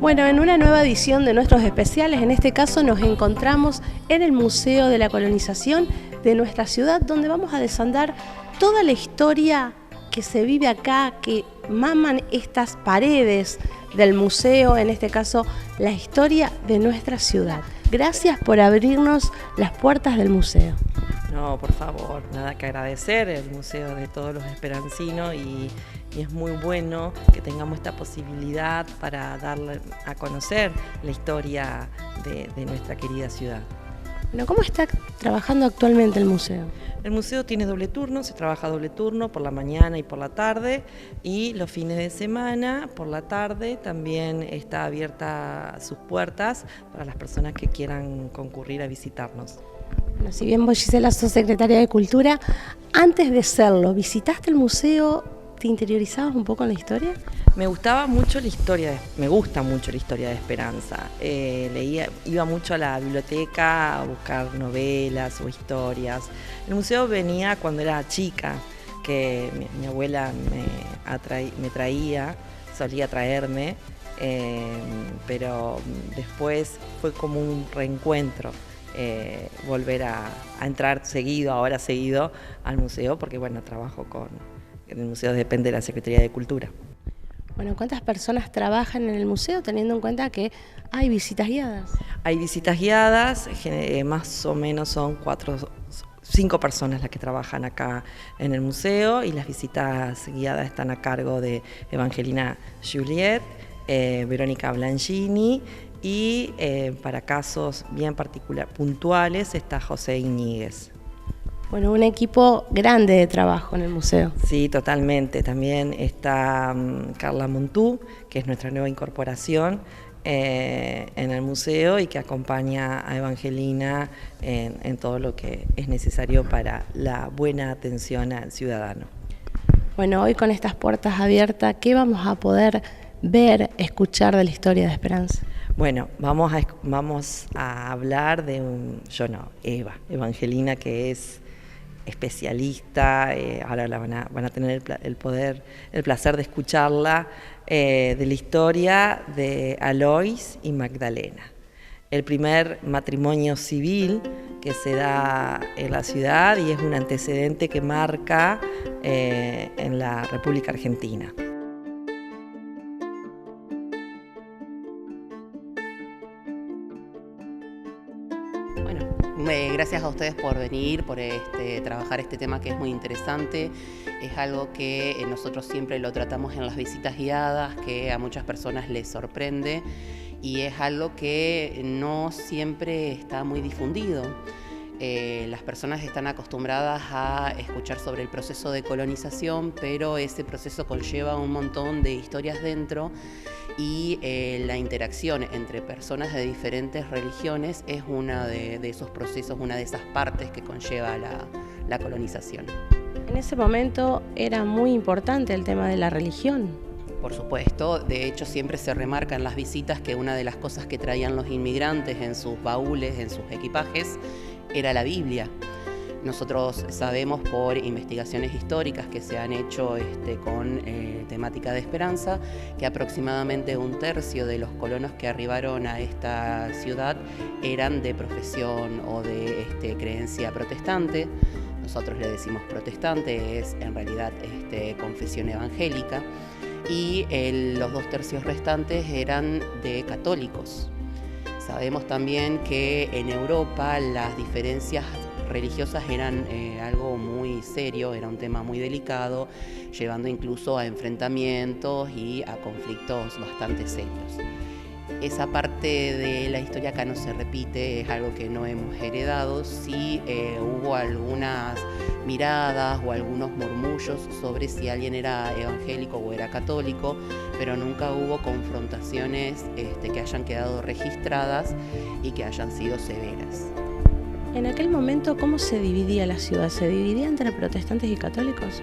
Bueno, en una nueva edición de nuestros especiales, en este caso nos encontramos en el Museo de la Colonización de nuestra ciudad, donde vamos a desandar toda la historia que se vive acá, que maman estas paredes del museo, en este caso la historia de nuestra ciudad. Gracias por abrirnos las puertas del museo. No, por favor, nada que agradecer, el museo de todos los esperancinos y es muy bueno que tengamos esta posibilidad para darle a conocer la historia de nuestra querida ciudad. Bueno, ¿cómo está trabajando actualmente el museo? El museo tiene doble turno, se trabaja doble turno por la mañana y por la tarde, y los fines de semana por la tarde también está abierta sus puertas para las personas que quieran concurrir a visitarnos. Bueno, si bien vos, Gisela, sos secretaria de Cultura, antes de serlo, ¿visitaste el museo? ¿Te interiorizabas un poco en la historia? Me gusta mucho la historia de Esperanza. Iba mucho a la biblioteca a buscar novelas o historias. El museo venía cuando era chica, que mi abuela me traía, solía traerme, pero después fue como un reencuentro. Volver a entrar ahora seguido al museo, porque bueno, trabajo en el museo, depende de la Secretaría de Cultura. Bueno, ¿cuántas personas trabajan en el museo, teniendo en cuenta que hay visitas guiadas? Hay visitas guiadas, más o menos son 5 personas las que trabajan acá en el museo, y las visitas guiadas están a cargo de Evangelina Juliet, Verónica Blanchini, y para casos bien puntuales está José Iñiguez. Bueno, un equipo grande de trabajo en el museo. Sí, totalmente. También está Carla Montú, que es nuestra nueva incorporación en el museo y que acompaña a Evangelina en todo lo que es necesario para la buena atención al ciudadano. Bueno, hoy con estas puertas abiertas, ¿qué vamos a poder ver, escuchar de la historia de Esperanza? Bueno, vamos a hablar de Evangelina, que es especialista, ahora van a tener el placer de escucharla, de la historia de Alois y Magdalena, el primer matrimonio civil que se da en la ciudad y es un antecedente que marca en la República Argentina. Gracias a ustedes por venir, por trabajar este tema que es muy interesante. Es algo que nosotros siempre lo tratamos en las visitas guiadas, que a muchas personas les sorprende, y es algo que no siempre está muy difundido. Las personas están acostumbradas a escuchar sobre el proceso de colonización, pero ese proceso conlleva un montón de historias dentro, y la interacción entre personas de diferentes religiones es uno de esos procesos, una de esas partes que conlleva la colonización. En ese momento era muy importante el tema de la religión. Por supuesto, de hecho siempre se remarca en las visitas que una de las cosas que traían los inmigrantes en sus baúles, en sus equipajes, era la Biblia. Nosotros sabemos por investigaciones históricas que se han hecho con temática de Esperanza, que aproximadamente 1/3 de los colonos que arribaron a esta ciudad eran de profesión o de creencia protestante. Nosotros le decimos protestante, es en realidad confesión evangélica, y los 2/3 restantes eran de católicos. Sabemos también que en Europa las diferencias religiosas eran algo muy serio, era un tema muy delicado, llevando incluso a enfrentamientos y a conflictos bastante serios. Esa parte de la historia acá no se repite, es algo que no hemos heredado. Sí hubo algunas miradas o algunos murmullos sobre si alguien era evangélico o era católico, pero nunca hubo confrontaciones que hayan quedado registradas y que hayan sido severas. En aquel momento, ¿cómo se dividía la ciudad? ¿Se dividía entre protestantes y católicos?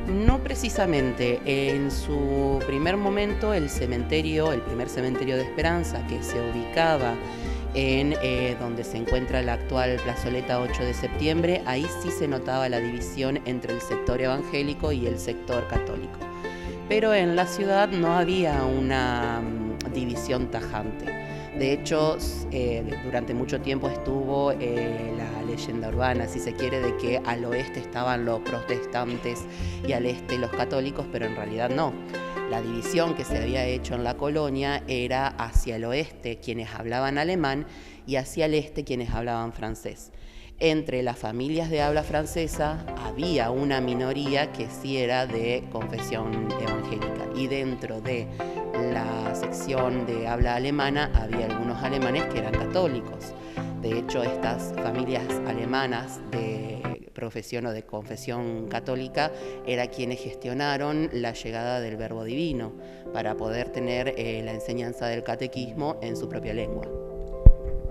No precisamente. En su primer momento, el primer cementerio de Esperanza, que se ubicaba en donde se encuentra la actual plazoleta 8 de septiembre, ahí sí se notaba la división entre el sector evangélico y el sector católico. Pero en la ciudad no había una división tajante. De hecho, durante mucho tiempo estuvo la leyenda urbana, si se quiere, de que al oeste estaban los protestantes y al este los católicos, pero en realidad no. La división que se había hecho en la colonia era hacia el oeste quienes hablaban alemán y hacia el este quienes hablaban francés. Entre las familias de habla francesa había una minoría que sí era de confesión evangélica, y dentro de la sección de habla alemana había algunos alemanes que eran católicos. De hecho, estas familias alemanas de profesión o de confesión católica eran quienes gestionaron la llegada del Verbo Divino para poder tener la enseñanza del catequismo en su propia lengua.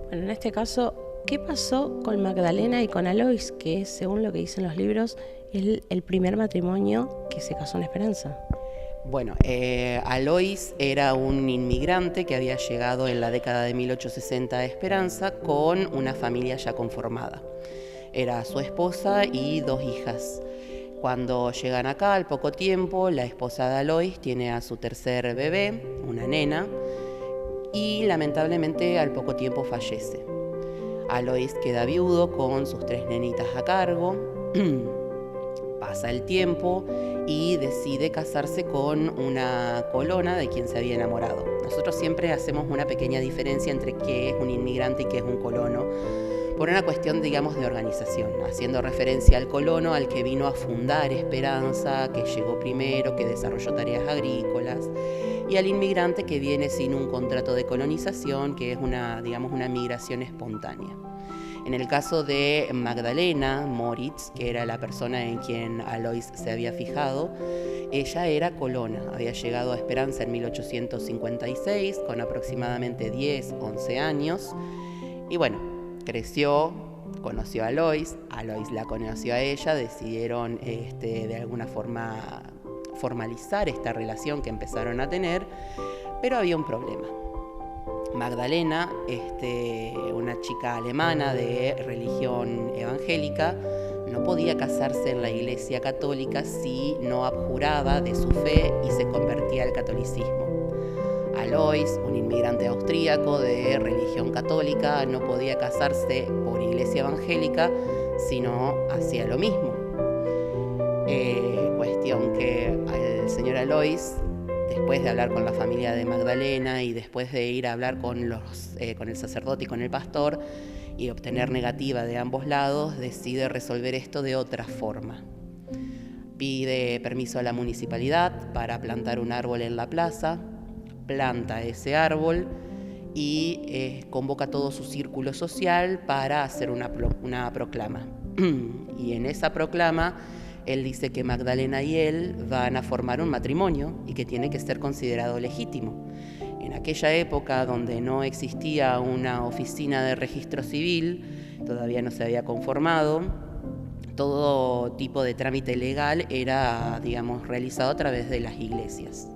Bueno, en este caso, ¿qué pasó con Magdalena y con Alois, que es, según lo que dicen los libros, el primer matrimonio que se casó en Esperanza? Bueno, Alois era un inmigrante que había llegado en la década de 1860 a Esperanza con una familia ya conformada. Era su esposa y 2 hijas. Cuando llegan acá, al poco tiempo, la esposa de Alois tiene a su tercer bebé, una nena, y lamentablemente al poco tiempo fallece. Alois queda viudo con sus 3 nenitas a cargo. Pasa el tiempo y decide casarse con una colona de quien se había enamorado. Nosotros siempre hacemos una pequeña diferencia entre qué es un inmigrante y qué es un colono, por una cuestión, digamos, de organización, haciendo referencia al colono, al que vino a fundar Esperanza, que llegó primero, que desarrolló tareas agrícolas, y al inmigrante que viene sin un contrato de colonización, que es una migración espontánea. En el caso de Magdalena Moritz, que era la persona en quien Alois se había fijado, ella era colona, había llegado a Esperanza en 1856 con aproximadamente 10, 11 años, y bueno, creció, conoció a Alois la conoció a ella, decidieron de alguna forma formalizar esta relación que empezaron a tener, pero había un problema. Magdalena, una chica alemana de religión evangélica, no podía casarse en la Iglesia Católica si no abjuraba de su fe y se convertía al catolicismo. Alois, un inmigrante austríaco de religión católica, no podía casarse por Iglesia evangélica si no hacía lo mismo. Cuestión que el señor Alois, después de hablar con la familia de Magdalena y después de ir a hablar con el sacerdote y con el pastor y obtener negativa de ambos lados, decide resolver esto de otra forma. Pide permiso a la municipalidad para plantar un árbol en la plaza, planta ese árbol y convoca todo su círculo social para hacer una proclama. Y en esa proclama él dice que Magdalena y él van a formar un matrimonio y que tiene que ser considerado legítimo. En aquella época, donde no existía una oficina de registro civil, todavía no se había conformado, todo tipo de trámite legal era, realizado a través de las iglesias,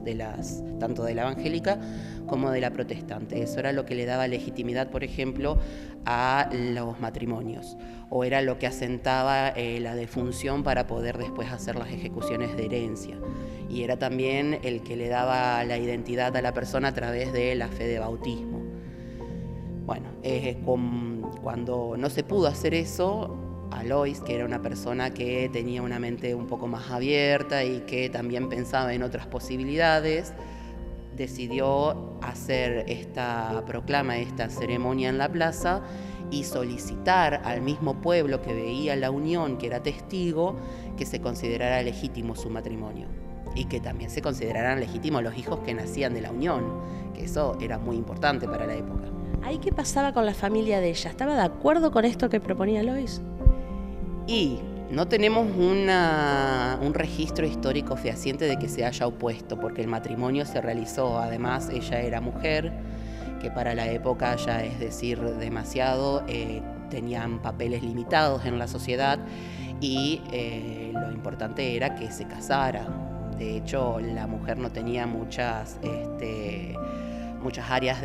tanto de la evangélica como de la protestante. Eso era lo que le daba legitimidad, por ejemplo, a los matrimonios, o era lo que asentaba la defunción para poder después hacer las ejecuciones de herencia. Y era también el que le daba la identidad a la persona a través de la fe de bautismo. Bueno, cuando no se pudo hacer eso, Alois, que era una persona que tenía una mente un poco más abierta y que también pensaba en otras posibilidades, decidió hacer esta proclama, esta ceremonia en la plaza y solicitar al mismo pueblo que veía la unión, que era testigo, que se considerara legítimo su matrimonio y que también se consideraran legítimos los hijos que nacían de la unión, que eso era muy importante para la época. ¿Ahí qué pasaba con la familia de ella? ¿Estaba de acuerdo con esto que proponía Alois? Y no tenemos un registro histórico fehaciente de que se haya opuesto, porque el matrimonio se realizó. Además, ella era mujer, que para la época ya es decir demasiado, tenían papeles limitados en la sociedad y lo importante era que se casara. De hecho, la mujer no tenía muchas áreas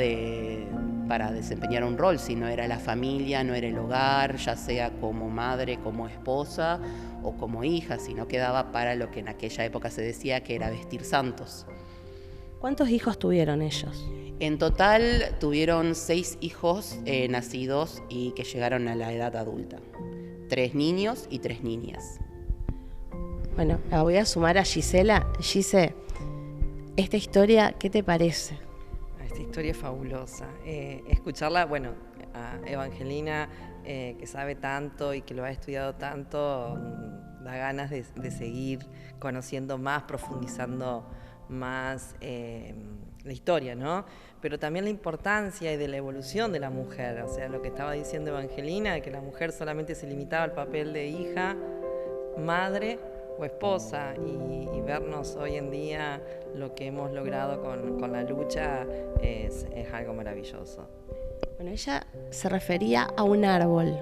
para desempeñar un rol, si no era la familia, no era el hogar, ya sea como madre, como esposa o como hija, sino quedaba para lo que en aquella época se decía que era vestir santos. ¿Cuántos hijos tuvieron ellos? En total tuvieron 6 hijos nacidos y que llegaron a la edad adulta. 3 niños y 3 niñas. Bueno, la voy a sumar a Gisela. Gise, esta historia, ¿qué te parece? Esta historia es fabulosa. Escucharla, bueno, a Evangelina, que sabe tanto y que lo ha estudiado tanto, da ganas de seguir conociendo más, profundizando más la historia, ¿no? Pero también la importancia y de la evolución de la mujer, o sea, lo que estaba diciendo Evangelina, que la mujer solamente se limitaba al papel de hija, madre o esposa, y vernos hoy en día lo que hemos logrado con la lucha es algo maravilloso. Bueno, ella se refería a un árbol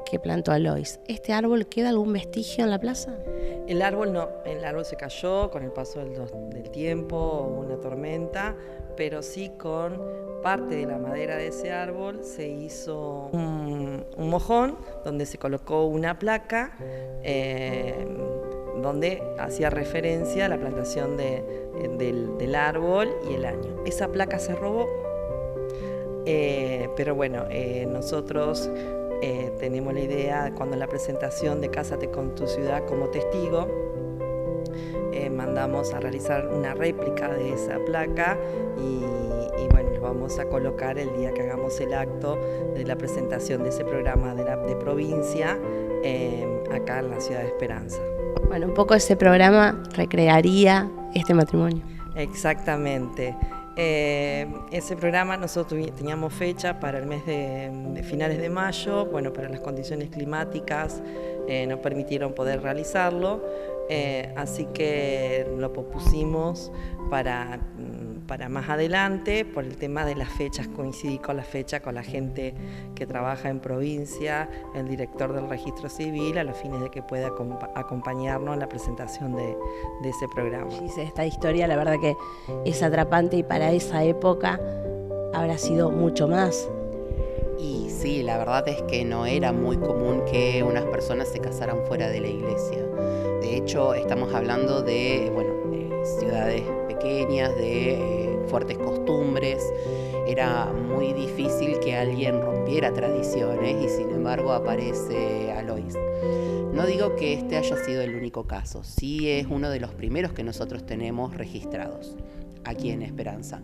que plantó Alois. ¿Este árbol queda algún vestigio en la plaza? El árbol no, el árbol se cayó con el paso del tiempo, hubo una tormenta, pero sí con parte de la madera de ese árbol se hizo un mojón donde se colocó una placa donde hacía referencia a la plantación del árbol y el año. Esa placa se robó, pero bueno, nosotros tenemos la idea, cuando en la presentación de Cásate con tu ciudad como testigo, mandamos a realizar una réplica de esa placa y bueno, lo vamos a colocar el día que hagamos el acto de la presentación de ese programa de provincia acá en la ciudad de Esperanza. Bueno, un poco ese programa recrearía este matrimonio. Exactamente. Ese programa nosotros teníamos fecha para el mes de finales de mayo, bueno, para las condiciones climáticas nos permitieron poder realizarlo, así que lo pospusimos para más adelante por el tema de las fechas, coincidí con la fecha con la gente que trabaja en provincia, el director del registro civil, a los fines de que pueda acompañarnos en la presentación de ese programa. Sí, esta historia la verdad que es atrapante y para esa época habrá sido mucho más. Y sí, la verdad es que no era muy común que unas personas se casaran fuera de la iglesia. De hecho, estamos hablando de ciudades pequeñas, de fuertes costumbres. Era muy difícil que alguien rompiera tradiciones y sin embargo aparece Alois. No digo que este haya sido el único caso, sí es uno de los primeros que nosotros tenemos registrados aquí en Esperanza.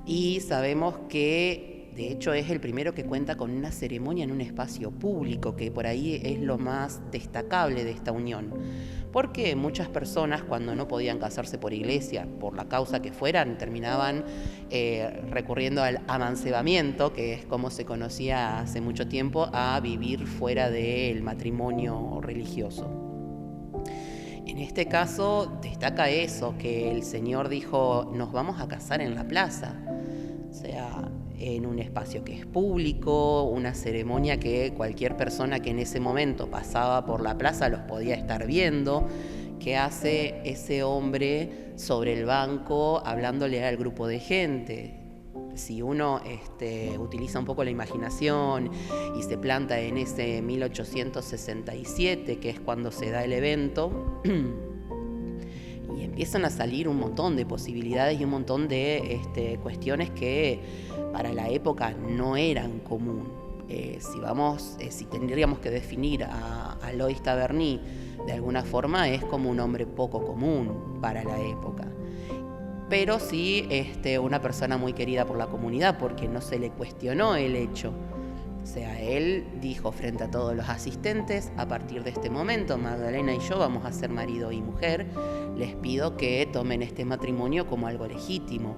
Y sabemos que de hecho es el primero que cuenta con una ceremonia en un espacio público, que por ahí es lo más destacable de esta unión. Porque muchas personas, cuando no podían casarse por iglesia, por la causa que fueran, terminaban recurriendo al amancebamiento, que es como se conocía hace mucho tiempo, a vivir fuera del matrimonio religioso. En este caso destaca eso, que el Señor dijo, nos vamos a casar en la plaza, o sea, en un espacio que es público, una ceremonia que cualquier persona que en ese momento pasaba por la plaza los podía estar viendo. ¿Qué hace ese hombre sobre el banco hablándole al grupo de gente? Si uno utiliza un poco la imaginación y se planta en ese 1867, que es cuando se da el evento, y empiezan a salir un montón de posibilidades y un montón de cuestiones que para la época no eran común. Si tendríamos que definir a Alois Taberny de alguna forma, es como un hombre poco común para la época. Pero sí una persona muy querida por la comunidad, porque no se le cuestionó el hecho. O sea, él dijo frente a todos los asistentes, a partir de este momento, Magdalena y yo vamos a ser marido y mujer, les pido que tomen este matrimonio como algo legítimo.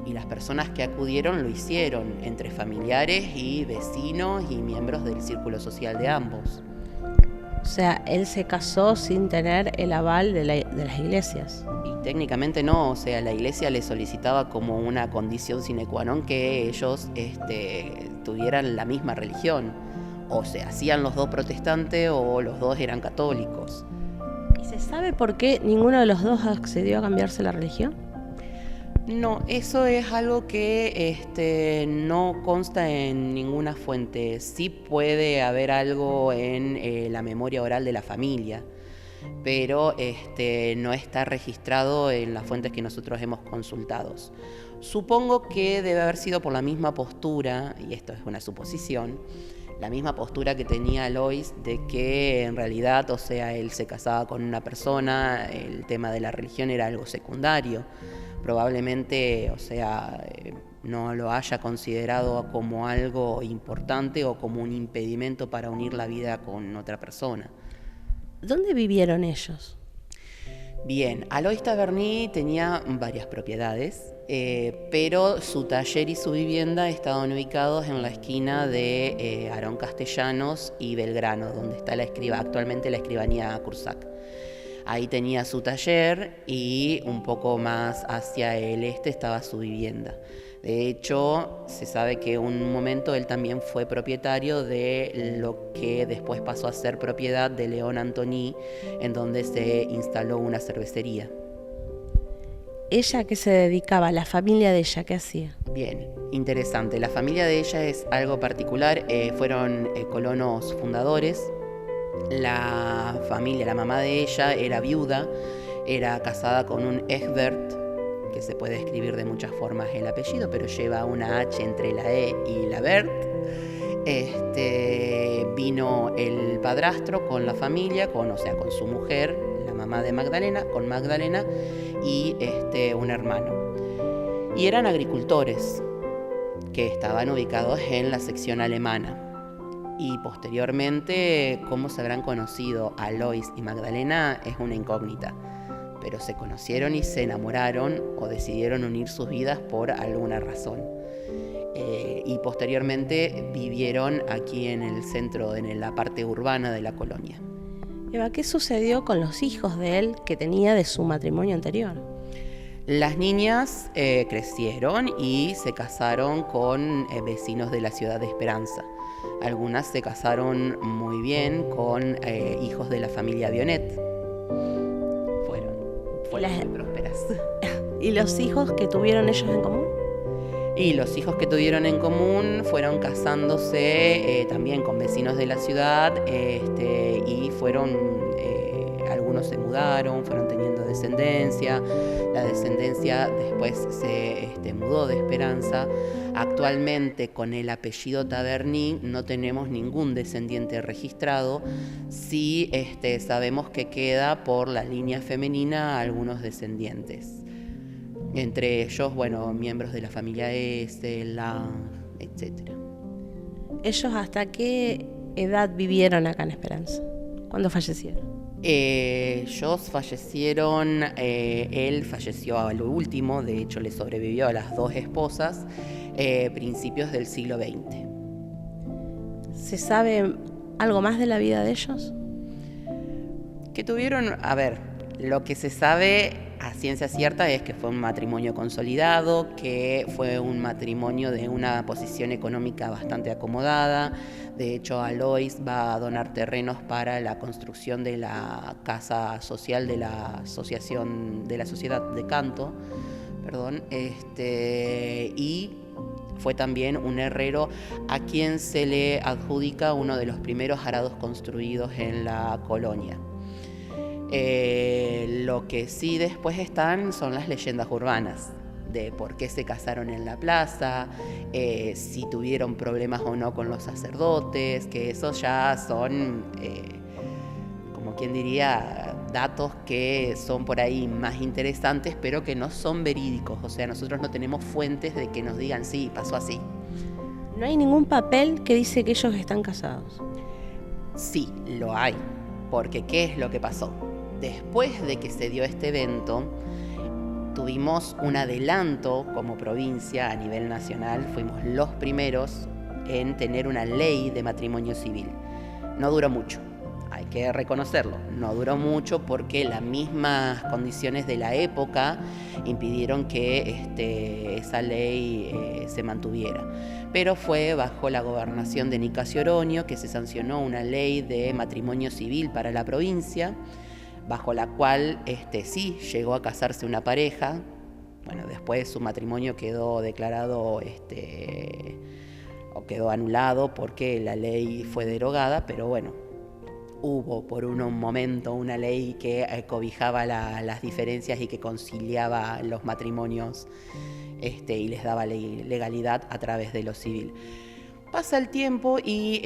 Y las personas que acudieron lo hicieron, entre familiares y vecinos y miembros del círculo social de ambos. O sea, él se casó sin tener el aval de las iglesias. Y técnicamente no, o sea, la iglesia le solicitaba como una condición sine qua non que ellos tuvieran la misma religión. O se hacían los dos protestantes o los dos eran católicos. ¿Y se sabe por qué ninguno de los dos accedió a cambiarse la religión? No, eso es algo que no consta en ninguna fuente. Sí puede haber algo en la memoria oral de la familia. pero no está registrado en las fuentes que nosotros hemos consultado. Supongo que debe haber sido por la misma postura, y esto es una suposición, la misma postura que tenía Alois de que en realidad, o sea, él se casaba con una persona, el tema de la religión era algo secundario. Probablemente, o sea, no lo haya considerado como algo importante o como un impedimento para unir la vida con otra persona. ¿Dónde vivieron ellos? Bien, Alois Taverny tenía varias propiedades, pero su taller y su vivienda estaban ubicados en la esquina de Aarón Castellanos y Belgrano, donde está actualmente la escribanía Cursac. Ahí tenía su taller y un poco más hacia el este estaba su vivienda. De hecho, se sabe que en un momento él también fue propietario de lo que después pasó a ser propiedad de León Antoni, en donde se instaló una cervecería. ¿Ella a qué se dedicaba? ¿La familia de ella qué hacía? Bien, interesante. La familia de ella es algo particular. Fueron colonos fundadores. La familia, la mamá de ella era viuda, era casada con un Egbert, que se puede escribir de muchas formas el apellido, pero lleva una H entre la E y la Bert. Vino el padrastro con la familia, con su mujer, la mamá de Magdalena, con Magdalena y un hermano. Y eran agricultores que estaban ubicados en la sección alemana. Y posteriormente, cómo se habrán conocido Alois y Magdalena es una incógnita. Pero se conocieron y se enamoraron o decidieron unir sus vidas por alguna razón. Y posteriormente vivieron aquí en el centro, en la parte urbana de la colonia. Eva, ¿qué sucedió con los hijos de él que tenía de su matrimonio anterior? Las niñas crecieron y se casaron con vecinos de la ciudad de Esperanza. Algunas se casaron muy bien con hijos de la familia Bionet. Fueron muy prósperas. ¿Y los hijos que tuvieron ellos en común? Y los hijos que tuvieron en común fueron casándose también con vecinos de la ciudad y algunos se mudaron, fueron teniendo descendencia. La descendencia después se mudó de Esperanza. Actualmente con el apellido Taverny no tenemos ningún descendiente registrado. Sí sabemos que queda por la línea femenina algunos descendientes. Entre ellos, miembros de la familia Lang, etc. ¿Ellos hasta qué edad vivieron acá en Esperanza? ¿Cuándo fallecieron? Ellos fallecieron, él falleció a lo último, de hecho le sobrevivió a las dos esposas, principios del siglo XX. ¿Se sabe algo más de la vida de ellos? Que tuvieron, lo que se sabe a ciencia cierta es que fue un matrimonio consolidado, que fue un matrimonio de una posición económica bastante acomodada. De hecho, Alois va a donar terrenos para la construcción de la casa social de la Sociedad de Canto, y fue también un herrero a quien se le adjudica uno de los primeros arados construidos en la colonia. Lo que sí después son las leyendas urbanas de por qué se casaron en la plaza, si tuvieron problemas o no con los sacerdotes, que esos ya son, como quien diría, datos que son por ahí más interesantes, pero que no son verídicos. O sea, nosotros no tenemos fuentes de que nos digan, sí, pasó así. ¿No hay ningún papel que dice que ellos están casados? Sí, lo hay, porque ¿qué es lo que pasó? Después de que se dio este evento, tuvimos un adelanto como provincia a nivel nacional, fuimos los primeros en tener una ley de matrimonio civil. No duró mucho, hay que reconocerlo, no duró mucho porque las mismas condiciones de la época impidieron que esa ley se mantuviera. Pero fue bajo la gobernación de Nicasio Oronio que se sancionó una ley de matrimonio civil para la provincia, bajo la cual sí llegó a casarse una pareja. Después su matrimonio quedó declarado o quedó anulado porque la ley fue derogada, pero hubo por un momento una ley que cobijaba las diferencias y que conciliaba los matrimonios y les daba legalidad a través de lo civil. Pasa el tiempo y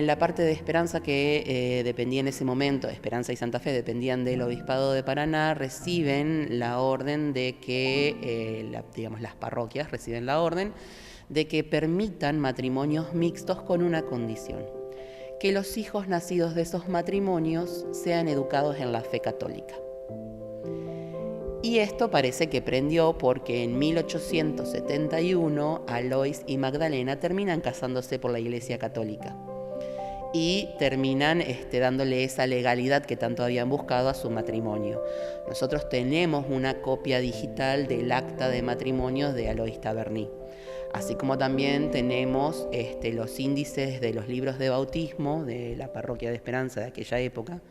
la parte de Esperanza, que dependía en ese momento, Esperanza y Santa Fe dependían del Obispado de Paraná, reciben la orden de que, las parroquias reciben la orden de que permitan matrimonios mixtos con una condición: que los hijos nacidos de esos matrimonios sean educados en la fe católica. Y esto parece que prendió porque en 1871 Alois y Magdalena terminan casándose por la Iglesia Católica y terminan dándole esa legalidad que tanto habían buscado a su matrimonio. Nosotros tenemos una copia digital del acta de matrimonio de Alois Taberny, así como también tenemos los índices de los libros de bautismo de la parroquia de Esperanza de aquella época,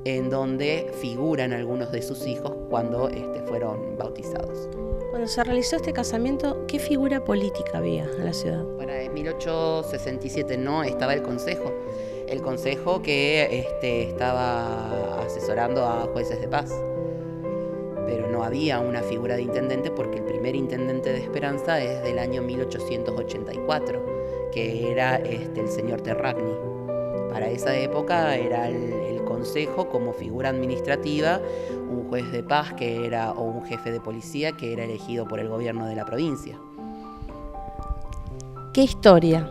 en donde figuran algunos de sus hijos cuando fueron bautizados. Cuando se realizó este casamiento, ¿qué figura política había en la ciudad? Bueno, en 1867 no estaba el consejo que estaba asesorando a jueces de paz, pero no había una figura de intendente, porque el primer intendente de Esperanza es del año 1884, que era el señor Terragni. Para esa época era el consejo como figura administrativa, un juez de paz o un jefe de policía que era elegido por el gobierno de la provincia. ¡Qué historia!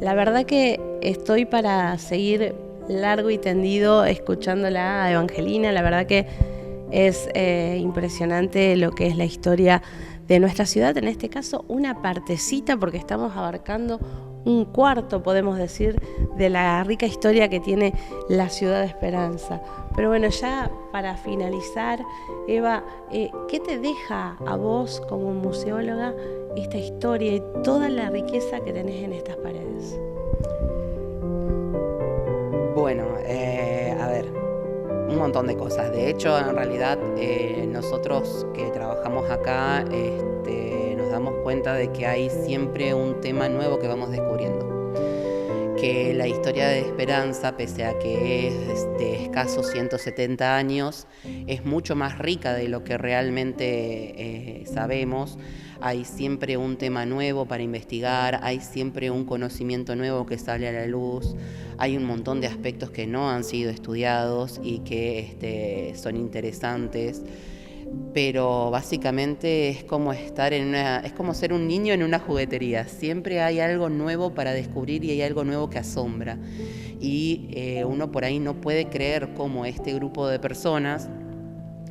La verdad que estoy para seguir largo y tendido escuchándola a Evangelina. La verdad que es impresionante lo que es la historia de nuestra ciudad, en este caso una partecita, porque estamos abarcando un cuarto, podemos decir, de la rica historia que tiene la ciudad de Esperanza. Pero bueno, ya para finalizar, Eva, ¿qué te deja a vos como museóloga esta historia y toda la riqueza que tenés en estas paredes? Bueno, a ver, un montón de cosas. De hecho, en realidad, nosotros que trabajamos acá, nos damos cuenta de que hay siempre un tema nuevo que vamos descubriendo. Que la historia de Esperanza, pese a que es de escasos 170 años, es mucho más rica de lo que realmente sabemos. Hay siempre un tema nuevo para investigar, hay siempre un conocimiento nuevo que sale a la luz, hay un montón de aspectos que no han sido estudiados y que son interesantes. Pero básicamente es como es como ser un niño en una juguetería. Siempre hay algo nuevo para descubrir y hay algo nuevo que asombra. Y uno por ahí no puede creer cómo este grupo de personas,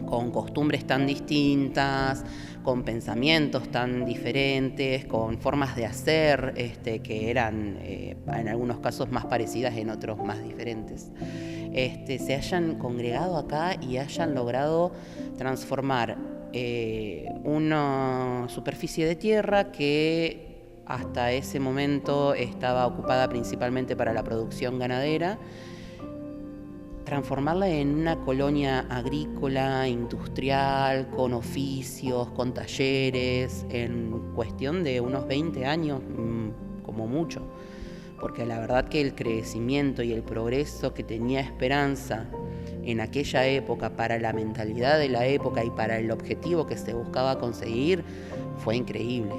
con costumbres tan distintas, con pensamientos tan diferentes, con formas de hacer que eran en algunos casos más parecidas, en otros más diferentes, se hayan congregado acá y hayan logrado transformar una superficie de tierra que hasta ese momento estaba ocupada principalmente para la producción ganadera, transformarla en una colonia agrícola, industrial, con oficios, con talleres, en cuestión de unos 20 años, como mucho. Porque la verdad que el crecimiento y el progreso que tenía Esperanza en aquella época, para la mentalidad de la época y para el objetivo que se buscaba conseguir, fue increíble.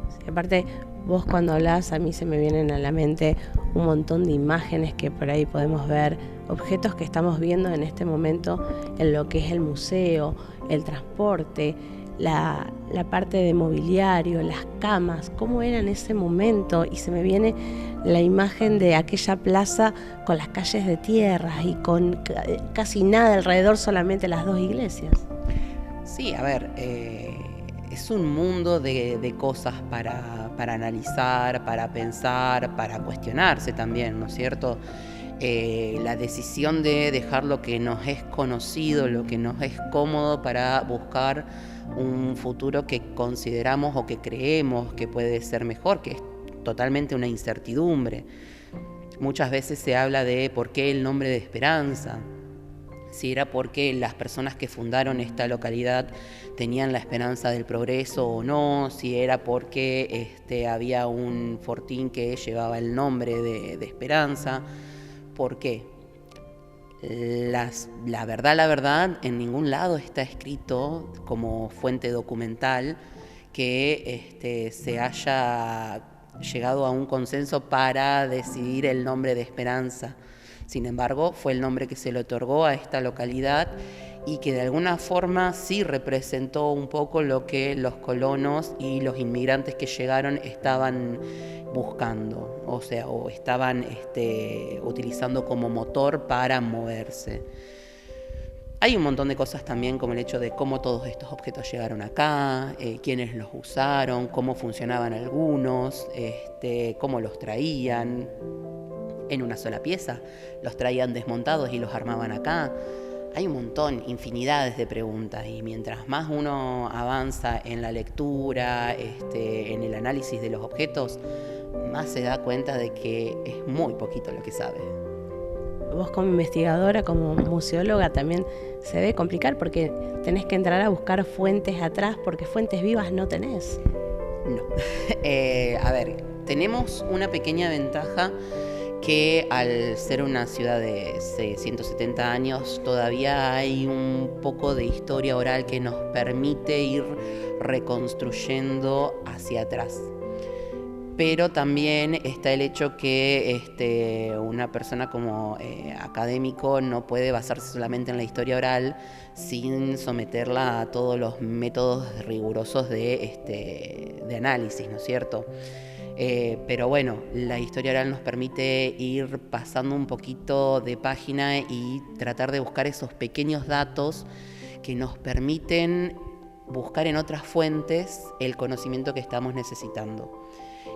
Sí, aparte, vos cuando hablás, a mí se me vienen a la mente un montón de imágenes que por ahí podemos ver, objetos que estamos viendo en este momento en lo que es el museo, el transporte, la parte de mobiliario, las camas, cómo era en ese momento, y se me viene la imagen de aquella plaza con las calles de tierra y con casi nada alrededor, solamente las dos iglesias. Sí, a ver, es un mundo de cosas para analizar, para pensar, para cuestionarse también, ¿no es cierto? La decisión de dejar lo que nos es conocido, lo que nos es cómodo, para buscar un futuro que consideramos o que creemos que puede ser mejor, que es totalmente una incertidumbre. Muchas veces se habla de por qué el nombre de Esperanza, si era porque las personas que fundaron esta localidad tenían la esperanza del progreso o no, si era porque había un fortín que llevaba el nombre de Esperanza. ¿Por qué? La verdad, en ningún lado está escrito como fuente documental que se haya llegado a un consenso para decidir el nombre de Esperanza. Sin embargo, fue el nombre que se le otorgó a esta localidad y que de alguna forma sí representó un poco lo que los colonos y los inmigrantes que llegaron estaban buscando, o estaban utilizando como motor para moverse. Hay un montón de cosas también, como el hecho de cómo todos estos objetos llegaron acá, quiénes los usaron, cómo funcionaban algunos, cómo los traían en una sola pieza, los traían desmontados y los armaban acá. Hay un montón, infinidades de preguntas, y mientras más uno avanza en la lectura, en el análisis de los objetos, más se da cuenta de que es muy poquito lo que sabe. Vos como investigadora, como museóloga, también se debe complicar porque tenés que entrar a buscar fuentes atrás, porque fuentes vivas no tenés. No. A ver, tenemos una pequeña ventaja que al ser una ciudad de 170 años todavía hay un poco de historia oral que nos permite ir reconstruyendo hacia atrás. Pero también está el hecho que una persona como académico no puede basarse solamente en la historia oral sin someterla a todos los métodos rigurosos de análisis, ¿no es cierto? Pero bueno, la historia oral nos permite ir pasando un poquito de página y tratar de buscar esos pequeños datos que nos permiten buscar en otras fuentes el conocimiento que estamos necesitando.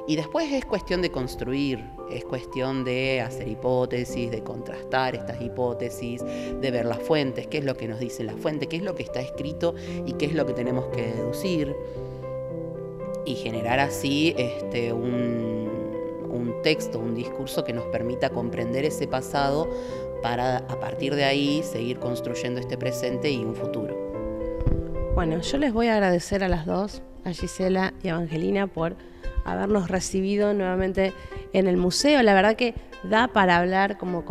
Y después es cuestión de construir, es cuestión de hacer hipótesis, de contrastar estas hipótesis, de ver las fuentes, qué es lo que nos dice la fuente, qué es lo que está escrito y qué es lo que tenemos que deducir. Y generar así un texto, un discurso que nos permita comprender ese pasado para a partir de ahí seguir construyendo este presente y un futuro. Bueno, yo les voy a agradecer a las dos, a Gisela y a Evangelina, por habernos recibido nuevamente en el museo. La verdad que da para hablar, como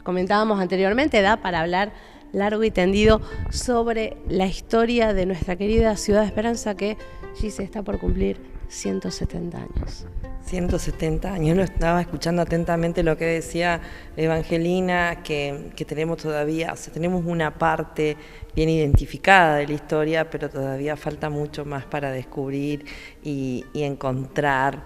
comentábamos anteriormente, da para hablar largo y tendido sobre la historia de nuestra querida ciudad de Esperanza, que Gise está por cumplir 170 años. 170 años, lo estaba escuchando atentamente lo que decía Evangelina, que tenemos todavía, tenemos una parte bien identificada de la historia, pero todavía falta mucho más para descubrir y encontrar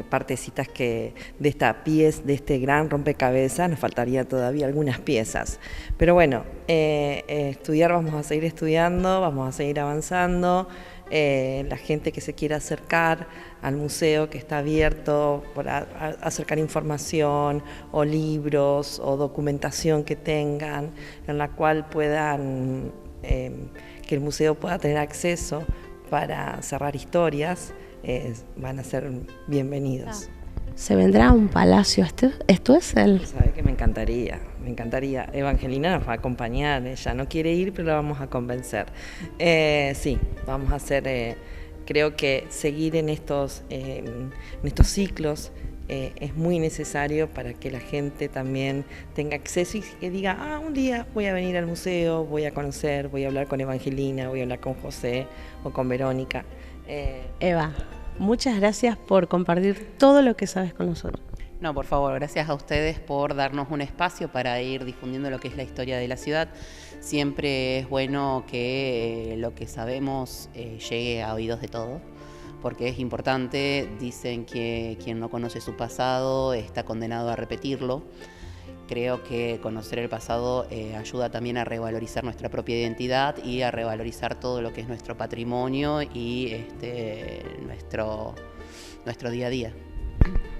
partecitas que de este gran rompecabezas nos faltaría todavía algunas piezas. Pero bueno, estudiar, vamos a seguir estudiando, vamos a seguir avanzando. La gente que se quiera acercar al museo, que está abierto para acercar información o libros o documentación que tengan, en la cual puedan, que el museo pueda tener acceso para cerrar historias, van a ser bienvenidos. ¿Se vendrá a un palacio? ¿Esto es el...? Sabe que me encantaría. Evangelina nos va a acompañar, ella no quiere ir, pero la vamos a convencer. Sí, vamos a hacer, creo que seguir en estos ciclos es muy necesario para que la gente también tenga acceso y que diga, un día voy a venir al museo, voy a conocer, voy a hablar con Evangelina, voy a hablar con José o con Verónica. Eva, muchas gracias por compartir todo lo que sabes con nosotros. No, por favor, gracias a ustedes por darnos un espacio para ir difundiendo lo que es la historia de la ciudad. Siempre es bueno que lo que sabemos llegue a oídos de todos, porque es importante. Dicen que quien no conoce su pasado está condenado a repetirlo. Creo que conocer el pasado ayuda también a revalorizar nuestra propia identidad y a revalorizar todo lo que es nuestro patrimonio y nuestro día a día.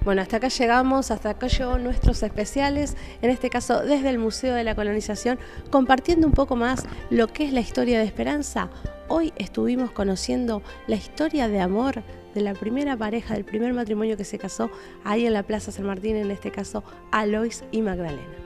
Bueno, hasta acá llegamos, hasta acá llegó nuestros especiales, en este caso desde el Museo de la Colonización, compartiendo un poco más lo que es la historia de Esperanza. Hoy estuvimos conociendo la historia de amor de la primera pareja, del primer matrimonio que se casó ahí en la Plaza San Martín, en este caso Alois y Magdalena.